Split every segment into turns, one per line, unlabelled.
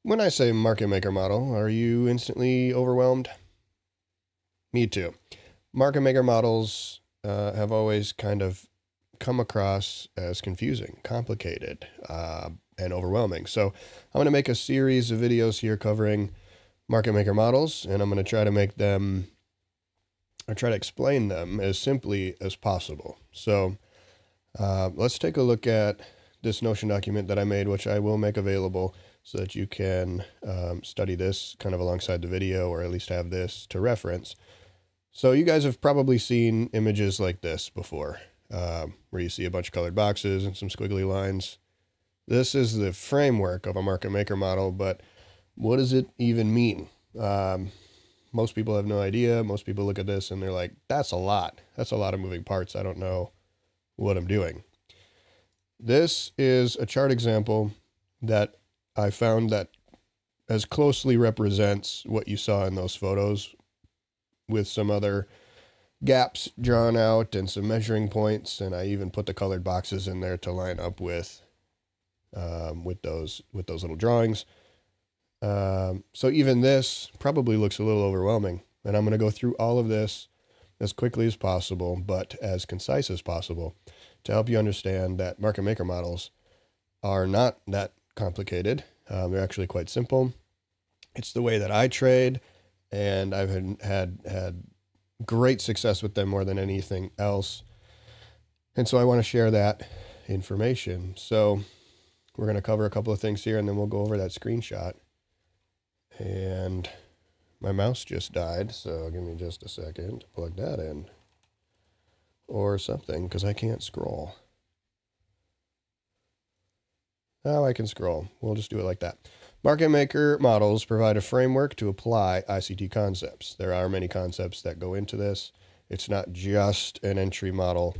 When I say market maker model, are you instantly overwhelmed? Me too. Market maker models have always kind of come across as confusing, complicated, and overwhelming. So I'm going to make a series of videos here covering market maker models, and I'm going to try to make them, or try to explain them as simply as possible. So let's take a look at this Notion document that I made, which I will make available so that you can study this kind of alongside the video, or at least have this to reference. So you guys have probably seen images like this before, where you see a bunch of colored boxes and some squiggly lines. This is the framework of a market maker model, but what does it even mean? Most people have no idea. Most people look at this and they're like, that's a lot. That's a lot of moving parts. I don't know what I'm doing. This is a chart example that I found that as closely represents what you saw in those photos, with some other gaps drawn out and some measuring points, and I even put the colored boxes in there to line up with those little drawings. So even this probably looks a little overwhelming, and I'm going to go through all of this as quickly as possible, but as concise as possible, to help you understand that market maker models are not that complicated. They're actually quite simple. It's the way that I trade, and I've had great success with them more than anything else. And so I want to share that information. So we're going to cover a couple of things here, and then we'll go over that screenshot. And my mouse just died, so give me just a second to plug that in. Or something, because I can't scroll. Now I can scroll. We'll just do it like that. Market maker models provide a framework to apply ICT concepts. There are many concepts that go into this. It's not just an entry model,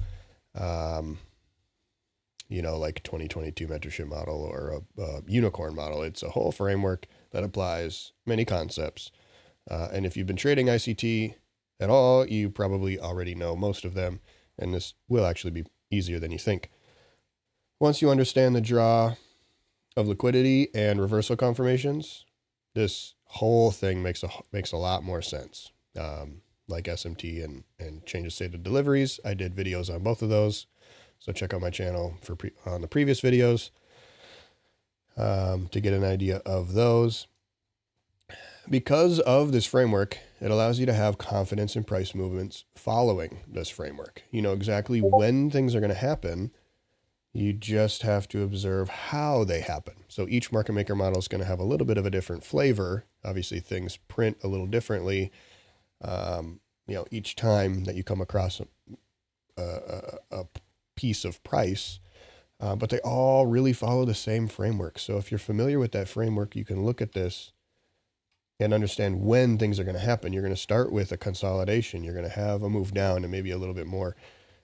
like 2022 mentorship model or a unicorn model. It's a whole framework that applies many concepts. And if you've been trading ICT at all, you probably already know most of them, and this will actually be easier than you think. Once you understand the draw of liquidity and reversal confirmations, this whole thing makes a lot more sense. Like SMT and change of state of deliveries, I did videos on both of those, so check out my channel on the previous videos to get an idea of those. Because of this framework, it allows you to have confidence in price movements following this framework. You know exactly when things are going to happen. You just have to observe how they happen. So each market maker model is going to have a little bit of a different flavor. Obviously, things print a little differently. Each time that you come across a piece of price, but they all really follow the same framework. So if you're familiar with that framework, you can look at this and understand when things are going to happen. You're going to start with a consolidation. You're going to have a move down and maybe a little bit more,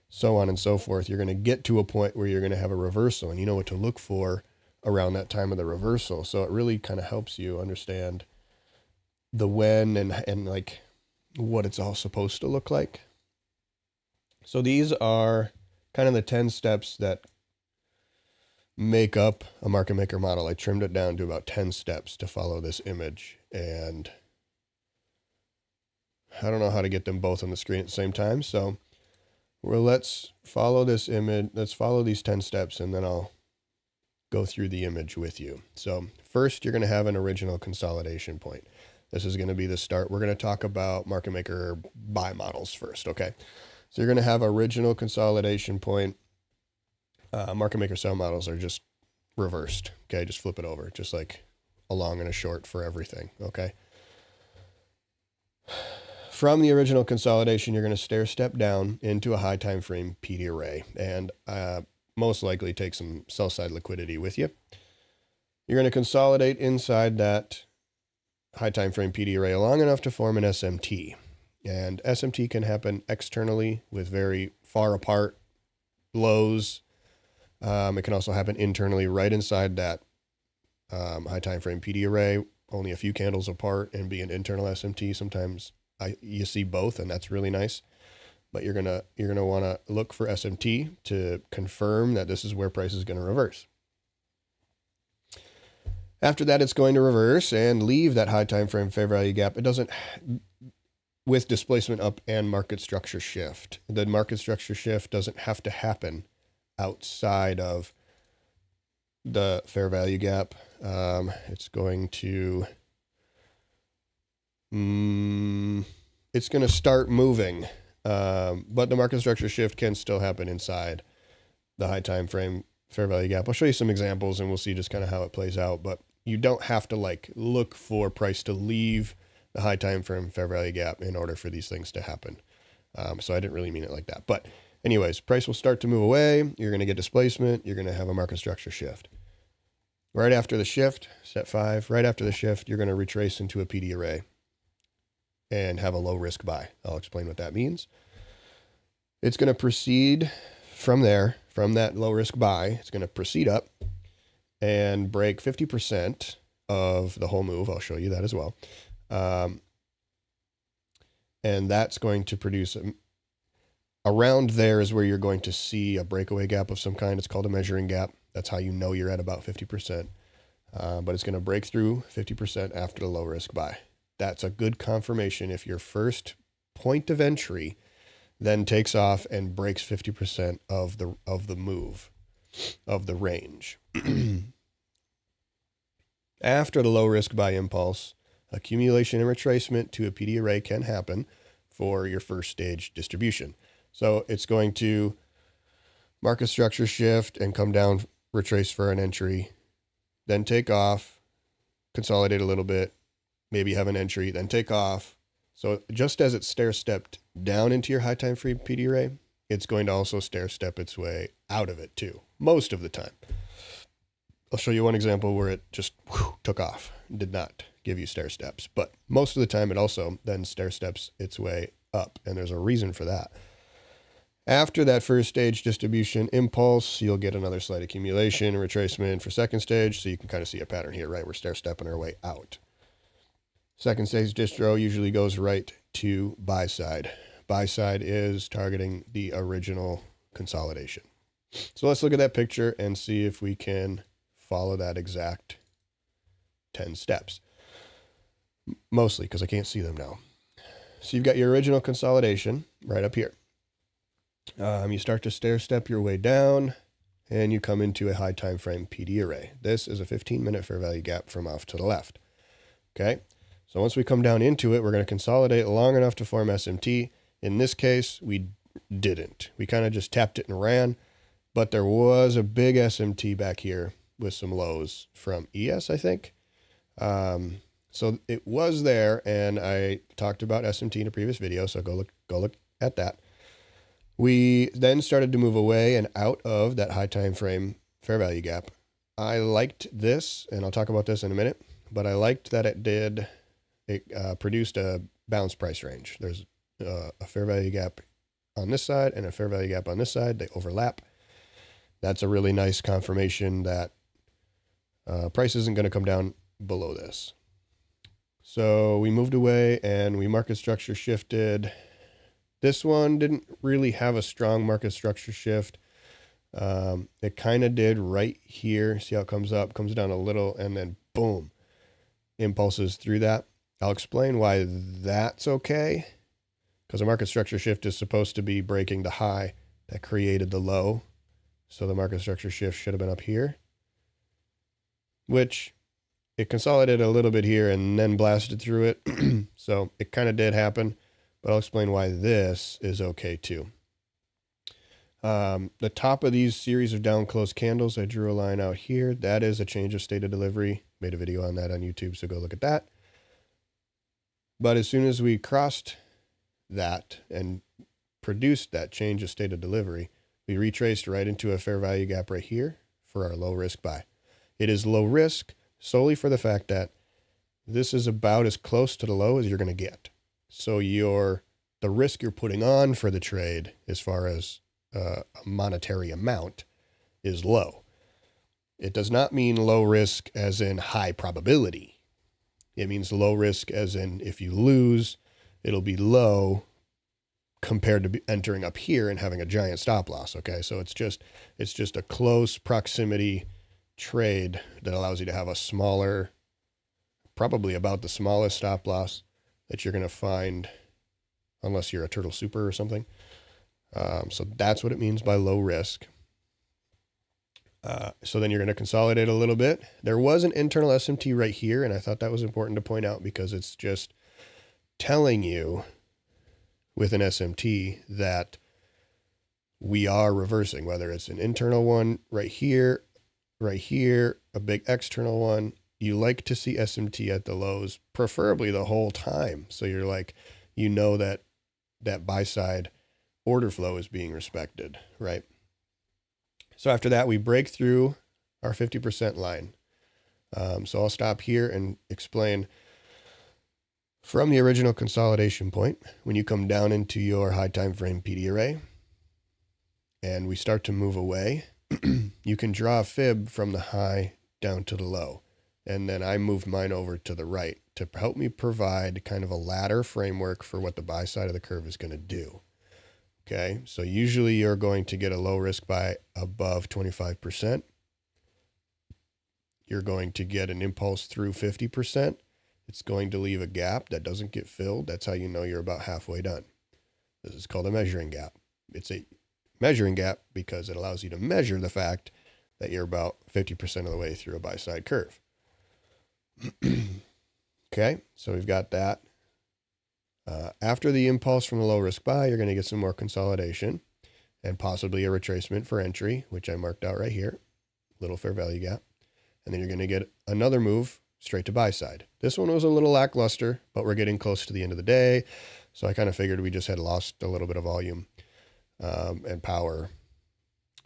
so on and so forth. You're going to get to a point where you're going to have a reversal, and you know what to look for around that time of the reversal. So it really kind of helps you understand the when and like what it's all supposed to look like. So these are kind of the 10 steps that make up a market maker model. I trimmed it down to about 10 steps to follow this image, and I don't know how to get them both on the screen at the same time. So let's follow this image. Let's follow these 10 steps, and then I'll go through the image with you. So first, you're going to have an original consolidation point. This is going to be the start. We're going to talk about market maker buy models first. Okay. So you're going to have original consolidation point. Market maker sell models are just reversed. Okay. Just flip it over, just like a long and a short for everything. Okay. From the original consolidation, you're going to stair step down into a high time frame PD array, and most likely take some sell side liquidity with you. You're going to consolidate inside that high time frame PD array long enough to form an SMT, and SMT can happen externally with very far apart lows. It can also happen internally right inside that high time frame PD array, only a few candles apart, and be an internal SMT. Sometimes you see both, and that's really nice. But you're gonna want to look for SMT to confirm that this is where price is going to reverse. After that, it's going to reverse and leave that high time frame fair value gap. It doesn't, with displacement up and market structure shift. The market structure shift doesn't have to happen outside of the fair value gap. It's going to, it's going to start moving, but the market structure shift can still happen inside the high time frame fair value gap. I'll show you some examples and we'll see just kind of how it plays out, but you don't have to like look for price to leave the high time frame fair value gap in order for these things to happen. So I didn't really mean it like that, but anyways, price will start to move away. You're going to get displacement. You're going to have a market structure shift. Right after the shift, step 5, right after the shift, you're going to retrace into a PD array and have a low risk buy. I'll explain what that means. It's going to proceed from there, from that low risk buy. It's going to proceed up and break 50% of the whole move. I'll show you that as well. And that's going to produce around there is where you're going to see a breakaway gap of some kind. It's called a measuring gap. That's how you know you're at about 50%. But it's going to break through 50% after the low risk buy. That's a good confirmation if your first point of entry then takes off and breaks 50% of the move, of the range. After the low risk buy impulse, accumulation and retracement to a PD array can happen for your first stage distribution. So it's going to market structure shift and come down, retrace for an entry, then take off, consolidate a little bit, maybe have an entry, then take off. So just as it stair-stepped down into your high time frame PD array, it's going to also stair-step its way out of it too, most of the time. I'll show you one example where it just took off, did not give you stair steps, but most of the time it also then stair steps its way up, and there's a reason for that. After that first stage distribution impulse, you'll get another slight accumulation and retracement for second stage, so you can kind of see a pattern here, right? We're stair stepping our way out. Second stage distro usually goes right to buy side. Buy side is targeting the original consolidation. So let's look at that picture and see if we can follow that exact 10 steps. Mostly because I can't see them now. So you've got your original consolidation right up here. You start to stair step your way down and you come into a high time frame PD array. This is a 15-minute fair value gap from off to the left. Okay. So once we come down into it, we're going to consolidate long enough to form SMT. In this case, we didn't. We kind of just tapped it and ran, but there was a big SMT back here with some lows from ES, I think. So it was there, and I talked about SMT in a previous video, so go look at that. We then started to move away and out of that high time frame fair value gap. I liked this, and I'll talk about this in a minute, but I liked that it produced a balanced price range. There's a fair value gap on this side and a fair value gap on this side. They overlap. That's a really nice confirmation that price isn't going to come down below this. So we moved away and we market structure shifted. This one didn't really have a strong market structure shift. It kind of did right here. See how it comes up, comes down a little, and then boom, impulses through that. I'll explain why that's okay. Because a market structure shift is supposed to be breaking the high that created the low. So the market structure shift should have been up here, which it consolidated a little bit here and then blasted through it. So it kind of did happen, but I'll explain why this is okay too. The top of these series of down close candles, I drew a line out here. That is a change of state of delivery. Made a video on that on YouTube, so go look at that. But as soon as we crossed that and produced that change of state of delivery, we retraced right into a fair value gap right here for our low risk buy. It is low risk solely for the fact that this is about as close to the low as you're going to get. So the risk you're putting on for the trade as far as a monetary amount is low. It does not mean low risk as in high probability. It means low risk as in if you lose, it'll be low compared to entering up here and having a giant stop loss. Okay, so it's just a close proximity trade that allows you to have a smaller, probably about the smallest stop loss that you're going to find unless you're a turtle super or something. So that's what it means by low risk. So then you're going to consolidate a little bit. There was an internal SMT right here, and I thought that was important to point out because it's just telling you with an SMT that we are reversing, whether it's an internal one right here, a big external one. You like to see SMT at the lows, preferably the whole time. So you're like, you know that that buy side order flow is being respected, right? So after that, we break through our 50% line. So I'll stop here and explain from the original consolidation point, when you come down into your high time frame PD array and we start to move away, you can draw a fib from the high down to the low. And then I moved mine over to the right to help me provide kind of a ladder framework for what the buy side of the curve is going to do. Okay, so usually you're going to get a low risk buy above 25%. You're going to get an impulse through 50%. It's going to leave a gap that doesn't get filled. That's how you know you're about halfway done. This is called a measuring gap. It's a measuring gap because it allows you to measure the fact that you're about 50% of the way through a buy side curve. Okay, so we've got that. After the impulse from the low risk buy, you're going to get some more consolidation and possibly a retracement for entry, which I marked out right here, little fair value gap. And then you're going to get another move straight to buy side. This one was a little lackluster, but we're getting close to the end of the day. So I kind of figured we just had lost a little bit of volume and power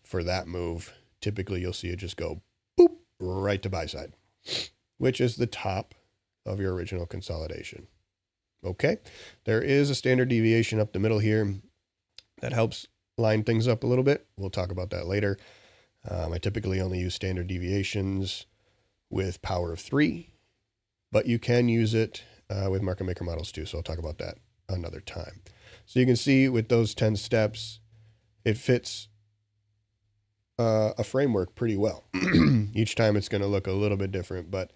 for that move. Typically, you'll see it just go boop right to buy side, which is the top of your original consolidation. Okay, there is a standard deviation up the middle here that helps line things up a little bit. We'll talk about that later. I typically only use standard deviations with power of 3, but you can use it with market maker models too. So I'll talk about that another time. So you can see with those 10 steps, it fits a framework pretty well. Each time it's going to look a little bit different, but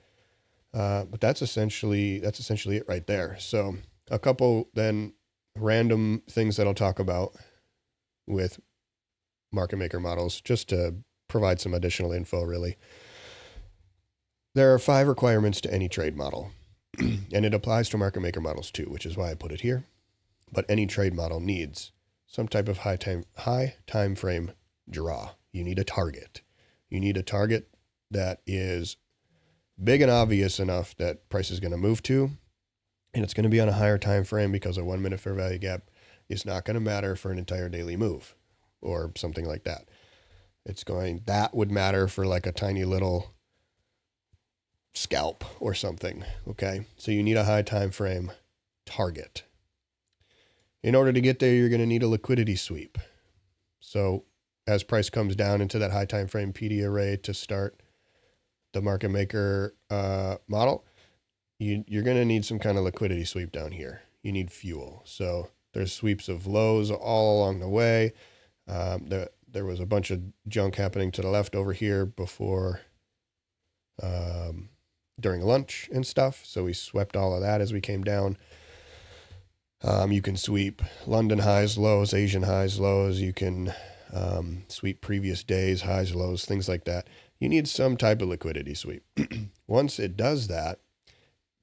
that's essentially it right there. So a couple then random things that I'll talk about with market maker models, just to provide some additional info, really. There are 5 requirements to any trade model, and it applies to market maker models too, which is why I put it here. But any trade model needs some type of high time frame draw. You need a target. You need a target that is big and obvious enough that price is going to move to, and it's going to be on a higher time frame because a 1 minute fair value gap is not going to matter for an entire daily move or something like that. That would matter for like a tiny little scalp or something. Okay. So you need a high time frame target. In order to get there, you're going to need a liquidity sweep. So as price comes down into that high time frame PD array to start the market maker model, you're going to need some kind of liquidity sweep down here. You need fuel. So there's sweeps of lows all along the way. There was a bunch of junk happening to the left over here before, during lunch and stuff. So we swept all of that as we came down. You can sweep London highs, lows, Asian highs, lows. You can sweep previous days, highs, lows, things like that. You need some type of liquidity sweep. Once it does that,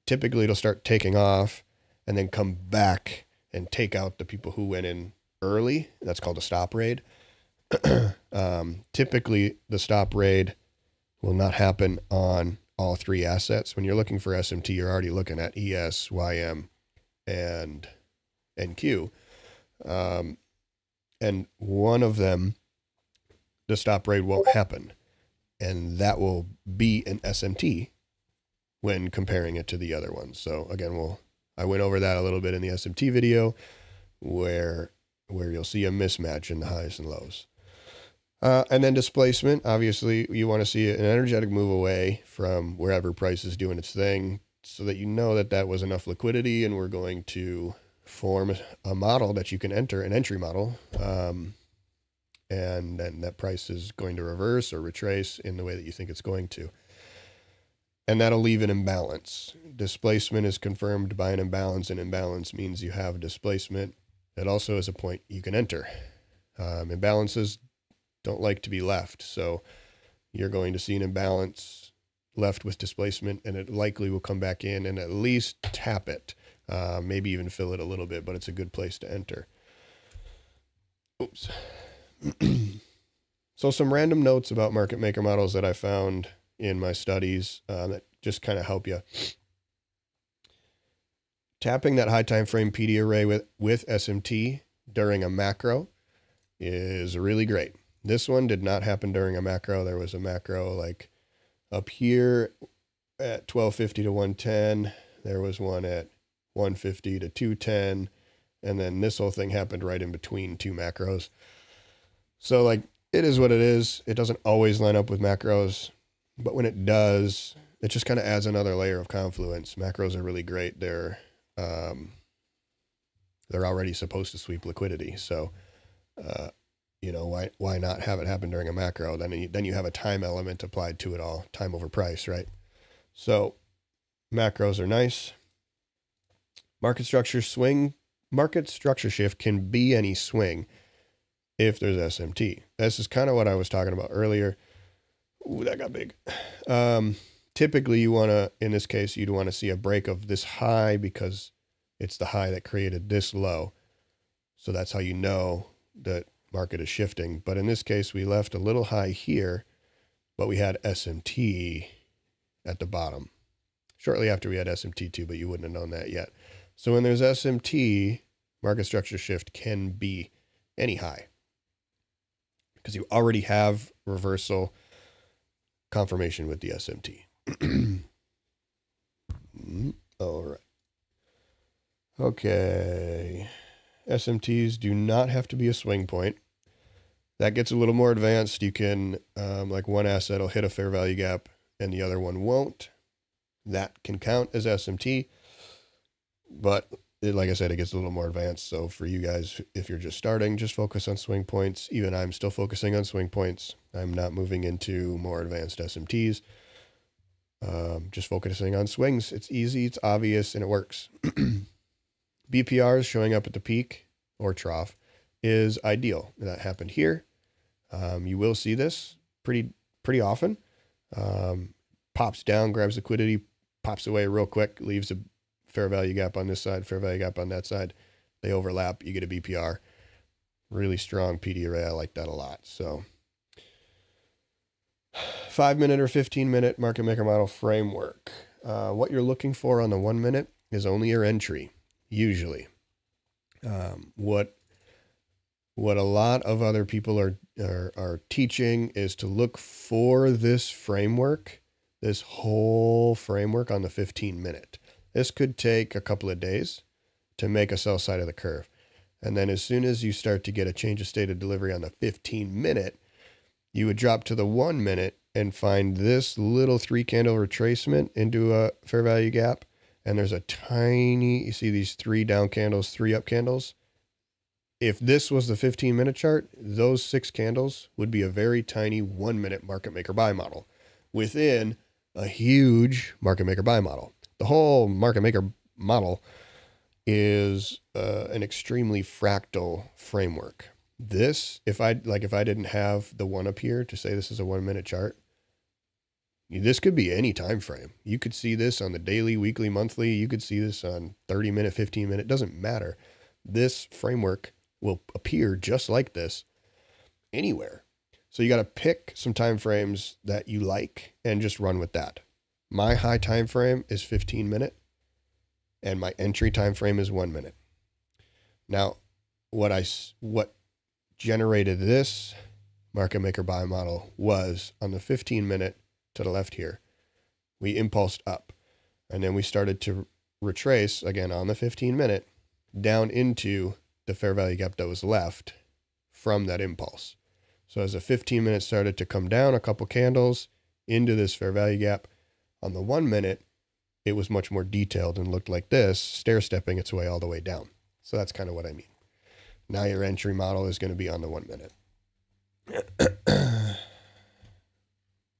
typically it'll start taking off and then come back and take out the people who went in early. That's called a stop raid. Typically the stop raid will not happen on all 3 assets. When you're looking for SMT, you're already looking at ES, YM, and NQ. And one of them, the stop raid won't happen. And that will be an SMT when comparing it to the other ones. So again, I went over that a little bit in the SMT video where you'll see a mismatch in the highs and lows. And then displacement, obviously you want to see an energetic move away from wherever price is doing its thing so that you know that that was enough liquidity and we're going to form a model that you can enter, an entry model, and then that price is going to reverse or retrace in the way that you think it's going to. And that'll leave an imbalance. Displacement is confirmed by an imbalance, and imbalance means you have displacement. It also is a point you can enter. Imbalances don't like to be left, so you're going to see an imbalance left with displacement, and it likely will come back in and at least tap it, maybe even fill it a little bit, but it's a good place to enter. Oops. So some random notes about market maker models that I found in my studies that just kind of help you. Tapping that high time frame PD array with SMT during a macro is really great. This one did not happen during a macro. There was a macro like up here at 1250 to 110. There was one at 150 to 210. And then this whole thing happened right in between two macros. So like, it is what it is. It doesn't always line up with macros, but when it does, it just kind of adds another layer of confluence. Macros are really great. They're already supposed to sweep liquidity. So, you know, why not have it happen during a macro? Then you have a time element applied to it all, time over price, right? So macros are nice. Market structure shift can be any swing if there's SMT. This is kind of what I was talking about earlier. Ooh, that got big. Typically you want to, in this case, you'd want to see a break of this high because it's the high that created this low. So that's how you know that market is shifting. But in this case, we left a little high here, but we had SMT at the bottom. Shortly after we had SMT too, but you wouldn't have known that yet. So when there's SMT, market structure shift can be any high because you already have reversal confirmation with the SMT. All right. Okay. SMTs do not have to be a swing point. That gets a little more advanced. You can, like one asset will hit a fair value gap and the other one won't. That can count as SMT. But like I said, it gets a little more advanced. So for you guys, if you're just starting, just focus on swing points. Even I'm still focusing on swing points. I'm not moving into more advanced SMTs. Just focusing on swings. It's easy, it's obvious, and it works. BPRs showing up at the peak or trough is ideal. That happened here. You will see this pretty often. Pops down, grabs liquidity, pops away real quick, leaves a fair value gap on this side, fair value gap on that side. They overlap. You get a BPR. Really strong PD array. I like that a lot. So 5-minute or 15-minute market maker model framework. What you're looking for on the 1 minute is only your entry, usually. What a lot of other people are teaching is to look for this framework, this whole framework on the 15-minute. This could take a couple of days to make a sell side of the curve. And then as soon as you start to get a change of state of delivery on the 15-minute, you would drop to the 1 minute and find this little 3-candle retracement into a fair value gap. And there's a tiny, you see these 3 down candles, 3 up candles. If this was the 15-minute chart, those 6 candles would be a very tiny 1 minute market maker buy model within a huge market maker buy model. The whole market maker model is an extremely fractal framework. This, if I didn't have the one up here to say this is a 1 minute chart, this could be any time frame. You could see this on the daily, weekly, monthly. You could see this on 30-minute, 15-minute. It doesn't matter. This framework will appear just like this anywhere. So you got to pick some time frames that you like and just run with that. My high time frame is 15-minute and my entry time frame is 1 minute. Now, what generated this market maker buy model was on the 15-minute to the left here. We impulsed up and then we started to retrace again on the 15-minute down into the fair value gap that was left from that impulse. So as the 15-minute started to come down a couple candles into this fair value gap, on the 1 minute, it was much more detailed and looked like this, stair-stepping its way all the way down. So that's kind of what I mean. Now your entry model is going to be on the 1 minute.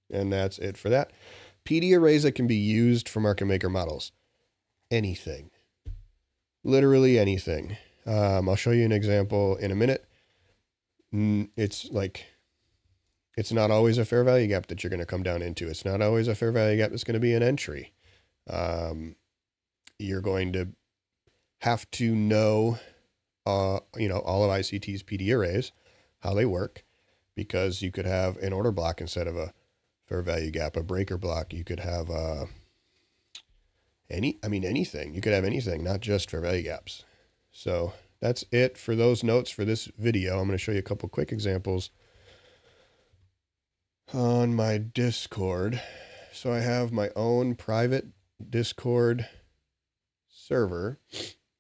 And that's it for that. PD arrays that can be used for market maker models. Anything. Literally anything. I'll show you an example in a minute. It's not always a fair value gap that you're going to come down into. It's not always a fair value gap that's going to be an entry. You're going to have to know, all of ICT's PD arrays, how they work, because you could have an order block instead of a fair value gap, a breaker block. You could have anything. You could have anything, not just fair value gaps. So that's it for those notes for this video. I'm going to show you a couple quick examples on my Discord. So I have my own private Discord server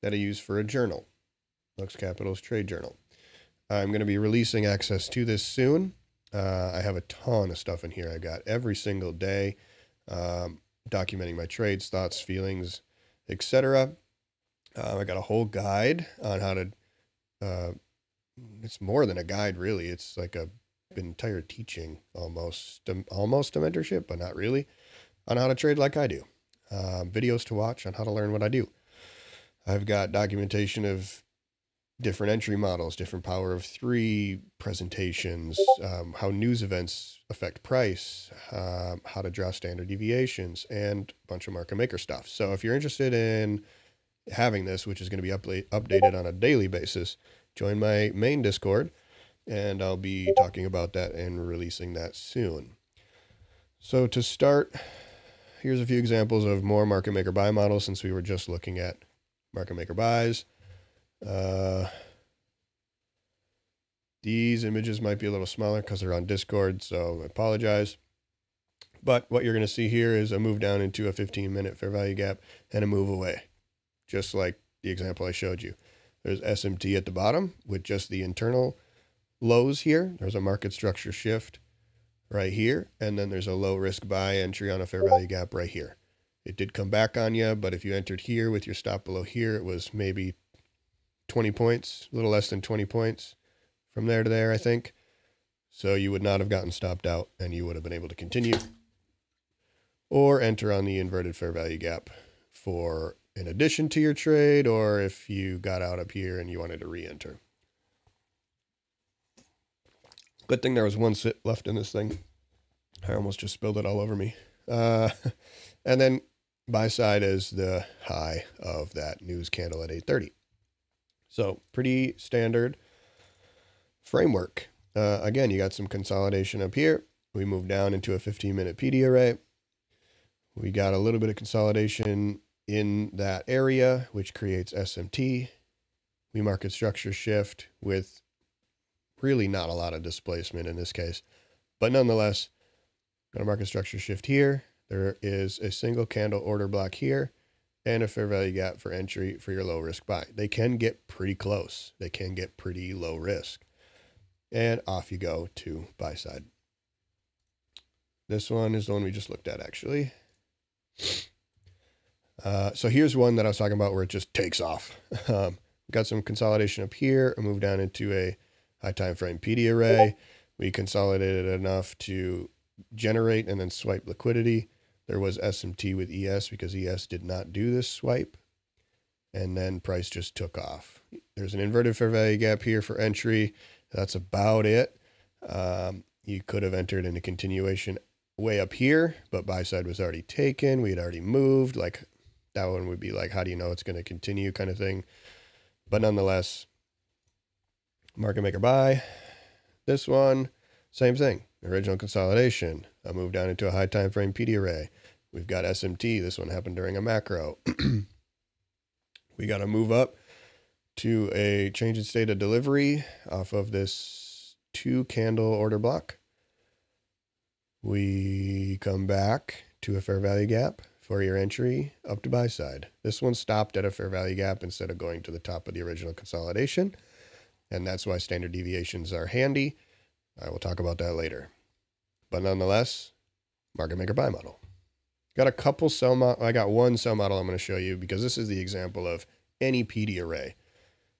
that I use for a journal, Lux Capital's trade journal. I'm going to be releasing access to this soon. I have a ton of stuff in here. I got every single day, documenting my trades, thoughts, feelings, etc. I got a whole guide on how to, it's more than a guide, really. It's like an entire teaching, almost a mentorship, but not really, on how to trade like I do. Videos to watch on how to learn what I do. I've got documentation of different entry models, different power of 3 presentations, how news events affect price, how to draw standard deviations, and a bunch of market maker stuff. So if you're interested in having this, which is going to be updated on a daily basis, join my main Discord, and I'll be talking about that and releasing that soon. So to start, here's a few examples of more market maker buy models, since we were just looking at market maker buys. These images might be a little smaller because they're on Discord, so I apologize. But what you're going to see here is a move down into a 15-minute fair value gap and a move away, just like the example I showed you. There's SMT at the bottom with just the internal lows here. There's a market structure shift right here, and then there's a low risk buy entry on a fair value gap right here. It did come back on you, but if you entered here with your stop below here, it was maybe 20 points, a little less than 20 points from there to there, I think. So you would not have gotten stopped out, and you would have been able to continue or enter on the inverted fair value gap for in addition to your trade, or if you got out up here and you wanted to re-enter. Good thing there was one sit left in this thing. I almost just spilled it all over me. And then buy side is the high of that news candle at 8:30. So pretty standard framework. Again, you got some consolidation up here. We move down into a 15-minute PD array. We got a little bit of consolidation in that area, which creates SMT. We market structure shift with really not a lot of displacement in this case, but nonetheless, got a market structure shift here. There is a single candle order block here and a fair value gap for entry for your low risk buy. They can get pretty close. They can get pretty low risk. And off you go to buy side. This one is the one we just looked at, actually. So here's one that I was talking about where it just takes off. Got some consolidation up here, a move down into a high time frame PD array. We consolidated enough to generate and then swipe liquidity. There was SMT with ES because ES did not do this swipe. And then price just took off. There's an inverted fair value gap here for entry. That's about it. You could have entered in a continuation way up here, but buy side was already taken. We had already moved. Like that one would be like, how do you know it's going to continue kind of thing. But nonetheless, market maker buy. This one, same thing. Original consolidation. A move down into a high time frame PD array. We've got SMT. This one happened during a macro. We got to move up to a change in state of delivery off of this 2 candle order block. We come back to a fair value gap for your entry up to buy side. This one stopped at a fair value gap instead of going to the top of the original consolidation. And that's why standard deviations are handy. I will talk about that later. But nonetheless, market maker buy model. Got a couple sell model. I got one sell model I'm going to show you because this is the example of any PD array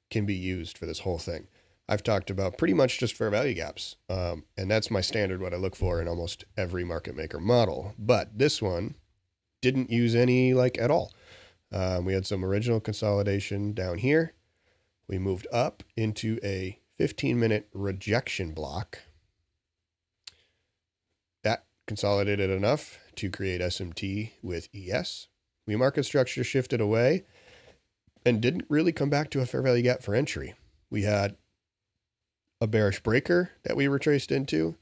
can be used for this whole thing. I've talked about pretty much just fair value gaps. And that's my standard, what I look for in almost every market maker model. But this one didn't use any like at all. We had some original consolidation down here. We moved up into a 15-minute rejection block. That consolidated enough to create SMT with ES. We market structure shifted away and didn't really come back to a fair value gap for entry. We had a bearish breaker that we retraced into,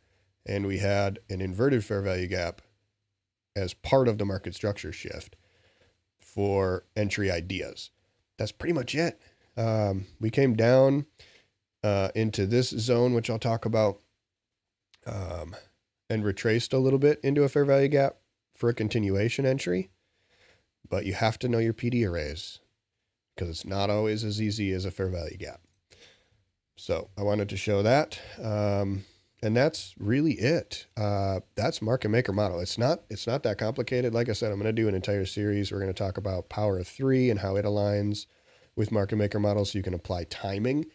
and we had an inverted fair value gap as part of the market structure shift for entry ideas. That's pretty much it. We came down into this zone, which I'll talk about, and retraced a little bit into a fair value gap for a continuation entry. But you have to know your PD arrays because it's not always as easy as a fair value gap. So I wanted to show that. And that's really it. That's market maker model. It's not that complicated. Like I said, I'm going to do an entire series. We're going to talk about power of 3 and how it aligns with market maker models. So you can apply timing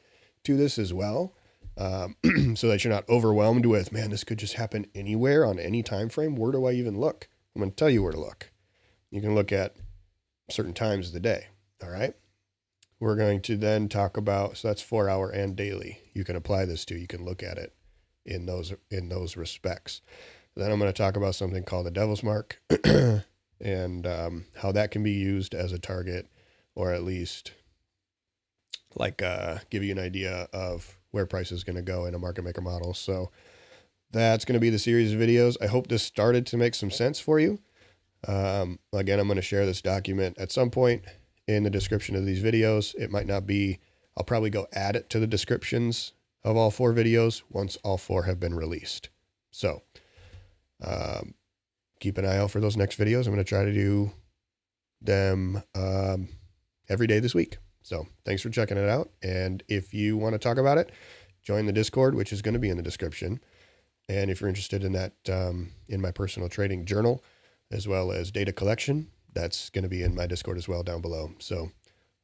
to this as well. So that you're not overwhelmed with, man, this could just happen anywhere on any time frame. Where do I even look? I'm going to tell you where to look. You can look at certain times of the day. All right. We're going to then talk about, so that's 4 hour and daily. You can apply this to, you can look at it in those respects. Then I'm going to talk about something called the devil's mark and how that can be used as a target, or at least like give you an idea of where price is going to go in a market maker model. So that's going to be the series of videos. I hope this started to make some sense for you. Again, I'm going to share this document at some point in the description of these videos. It might not be, I'll probably go add it to the descriptions of all 4 videos once all 4 have been released. So keep an eye out for those next videos. I'm going to try to do them every day this week. So thanks for checking it out. And if you want to talk about it, join the Discord, which is going to be in the description. And if you're interested in that, in my personal trading journal, as well as data collection, that's going to be in my Discord as well down below. So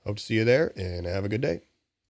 hope to see you there and have a good day.